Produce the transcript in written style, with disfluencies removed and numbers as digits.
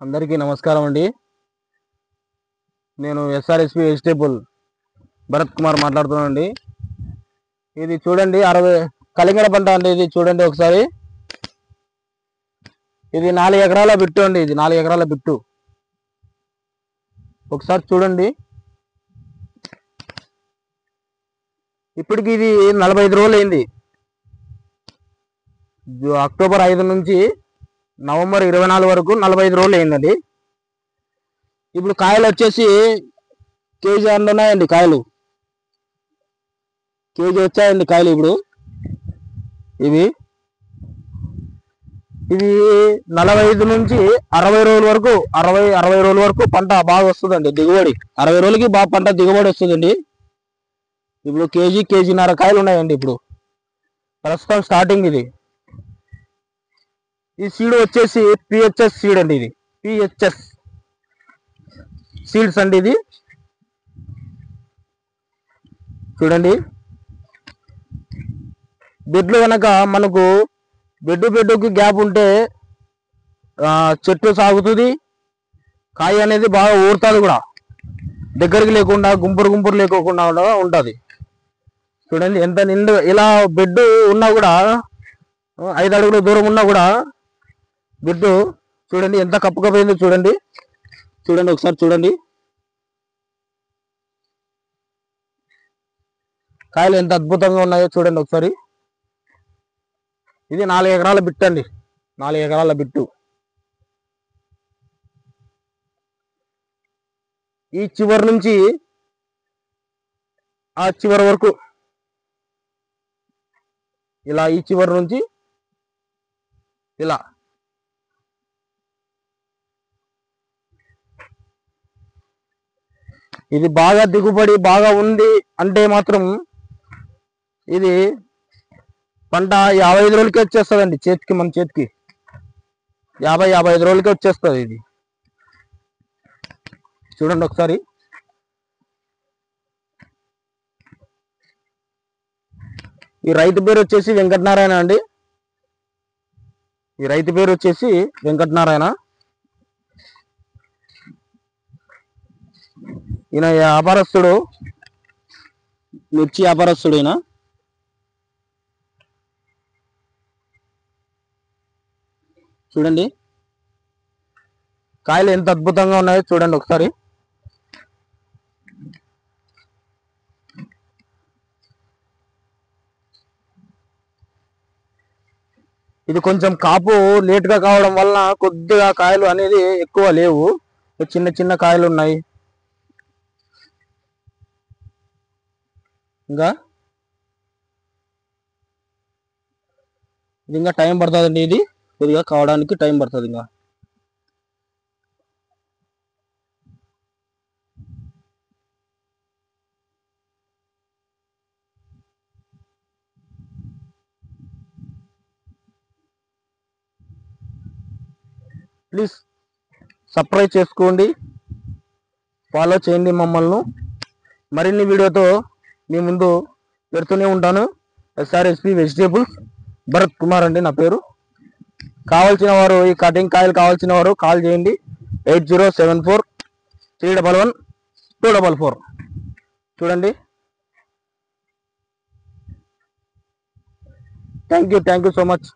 అందరికీ నమస్కారం అండి. నేను ఎస్ఆర్ఎస్పి వెజిటేబుల్ భరత్ కుమార్ మాట్లాడుతున్నానండి. ఇది చూడండి 60 కలింగర పంట అండి. ఇది చూడండి ఒకసారి. ఇది 4 ఎకరాల బిట్టు అండి. ఇది 4 ఎకరాల బిట్టు. ఒకసారి చూడండి. ఇప్పటికి ఇది 45 రోజులు అయింది. అక్టోబర్ 5 నుంచి నవంబర్ 24 వరకు 45 రోజులు అయిందండి. ఇప్పుడు కాయలు వచ్చేసి కేజీ అందున్నాయండి. కాయలు కేజీ వచ్చాయండి కాయలు. ఇప్పుడు ఇవి 45 నుంచి 60 రోజుల వరకు 60 రోజుల వరకు పంట బాగా వస్తుందండి. దిగుబడి 60 రోజులకి బాగా పంట దిగుబడి వస్తుందండి. ఇప్పుడు కేజీన్నర కాయలు ఉన్నాయండి. ఇప్పుడు ప్రస్తుతం స్టార్టింగ్ ఇది. ఈ సీడ్ వచ్చేసి పిహెచ్ఎస్ సీడ్ అండి. ఇది పిహెచ్ఎస్ సీడ్స్ అండి. ఇది చూడండి. బెడ్లు కనుక మనకు బెడ్డుకి గ్యాప్ ఉంటే చెట్టు సాగుతుంది. కాయ అనేది బాగా ఊరుతుంది కూడా. దగ్గరికి లేకుండా గుంపురు లేకోకుండా ఉంటుంది. చూడండి ఎంత నిండు. ఇలా బెడ్ ఉన్నా కూడా 5 అడుగుల దూరం ఉన్నా కూడా బెడ్ చూడండి ఎంత కప్పుకపోయిందో. చూడండి ఒకసారి చూడండి. కాయలు ఎంత అద్భుతంగా ఉన్నాయో చూడండి ఒకసారి. ఇది 4 ఎకరాల బిట్టు అండి. 4 ఎకరాల బిట్టు. ఈ చివరి నుంచి ఆ చివరి వరకు ఇలా, ఈ చివరి నుంచి ఇలా. ఇది బాగా దిగుబడి బాగా ఉంది అంటే మాత్రం ఇది పంట 55 రోజులకి వచ్చేస్తుందండి చేతికి. మన చేతికి 55 రోజులకి వచ్చేస్తుంది ఇది. చూడండి ఒకసారి. ఈ రైతు పేరు వచ్చేసి వెంకటనారాయణ అండి. ఈ రైతు పేరు వచ్చేసి వెంకటనారాయణ. ఈయన వ్యాపారస్తుడు, మిర్చి వ్యాపారస్తుడు ఈయన. చూడండి కాయలు ఎంత అద్భుతంగా ఉన్నాయో చూడండి ఒకసారి. ఇది కొంచెం కాపు లేట్గా కావడం వలన కొద్దిగా కాయలు అనేది ఎక్కువ లేవు. చిన్న కాయలు ఉన్నాయి. ఇంకా టైం పడుతుందండి. ఇది కొద్దిగా కావడానికి టైం పడుతుంది. ఇంకా ప్లీజ్ సబ్స్క్రైబ్ చేసుకోండి, ఫాలో చేయండి మమ్మల్ని. మరిన్ని వీడియోతో మీ ముందు పెడుతూనే ఉంటాను. ఎస్ఆర్ఎస్పి వెజిటేబుల్స్ భరత్ కుమార్ అండి నా పేరు. కావాల్సిన వారు, ఈ కటింగ్ కాయలు కావాల్సిన వారు కాల్ చేయండి. 8074311244. చూడండి. Thank you so much.